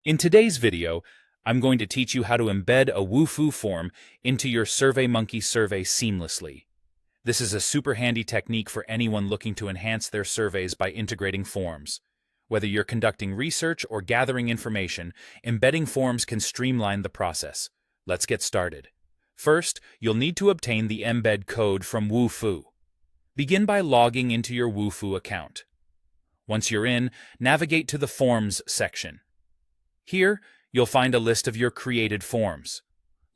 In today's video, I'm going to teach you how to embed a Wufoo form into your SurveyMonkey survey seamlessly. This is a super handy technique for anyone looking to enhance their surveys by integrating forms. Whether you're conducting research or gathering information, embedding forms can streamline the process. Let's get started. First, you'll need to obtain the embed code from Wufoo. Begin by logging into your Wufoo account. Once you're in, navigate to the Forms section. Here, you'll find a list of your created forms.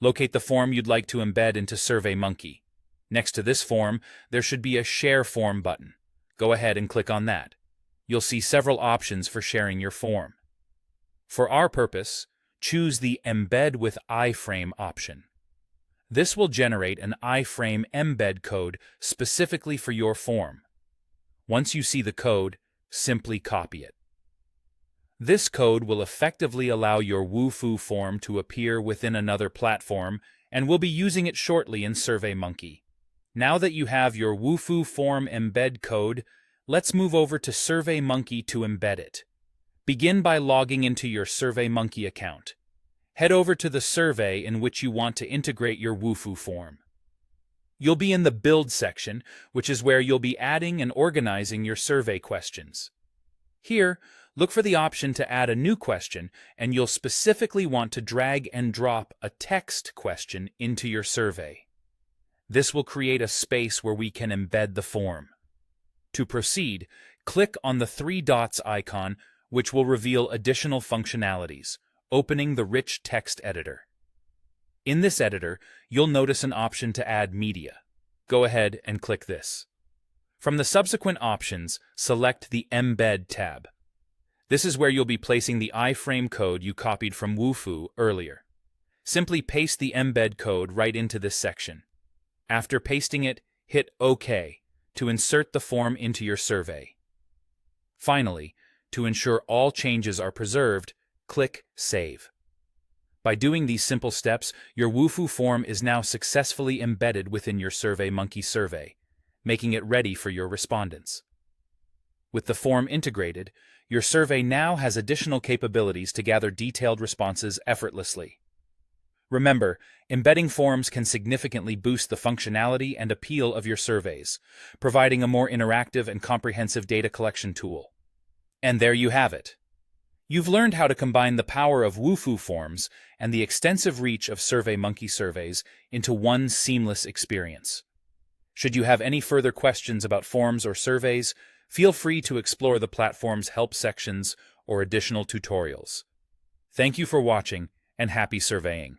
Locate the form you'd like to embed into SurveyMonkey. Next to this form, there should be a Share Form button. Go ahead and click on that. You'll see several options for sharing your form. For our purpose, choose the Embed with iframe option. This will generate an iframe embed code specifically for your form. Once you see the code, simply copy it. This code will effectively allow your Wufoo form to appear within another platform, and we'll be using it shortly in SurveyMonkey. Now that you have your Wufoo form embed code, let's move over to SurveyMonkey to embed it. Begin by logging into your SurveyMonkey account. Head over to the survey in which you want to integrate your Wufoo form. You'll be in the Build section, which is where you'll be adding and organizing your survey questions. Here, look for the option to add a new question, and you'll specifically want to drag and drop a text question into your survey. This will create a space where we can embed the form. To proceed, click on the three dots icon, which will reveal additional functionalities, opening the rich text editor. In this editor, you'll notice an option to add media. Go ahead and click this. From the subsequent options, select the Embed tab. This is where you'll be placing the iframe code you copied from Wufoo earlier. Simply paste the embed code right into this section. After pasting it, hit OK to insert the form into your survey. Finally, to ensure all changes are preserved, click Save. By doing these simple steps, your Wufoo form is now successfully embedded within your SurveyMonkey survey, making it ready for your respondents. With the form integrated, your survey now has additional capabilities to gather detailed responses effortlessly. Remember, embedding forms can significantly boost the functionality and appeal of your surveys, providing a more interactive and comprehensive data collection tool. And there you have it. You've learned how to combine the power of Wufoo forms and the extensive reach of SurveyMonkey surveys into one seamless experience. Should you have any further questions about forms or surveys, feel free to explore the platform's help sections or additional tutorials. Thank you for watching, and happy surveying.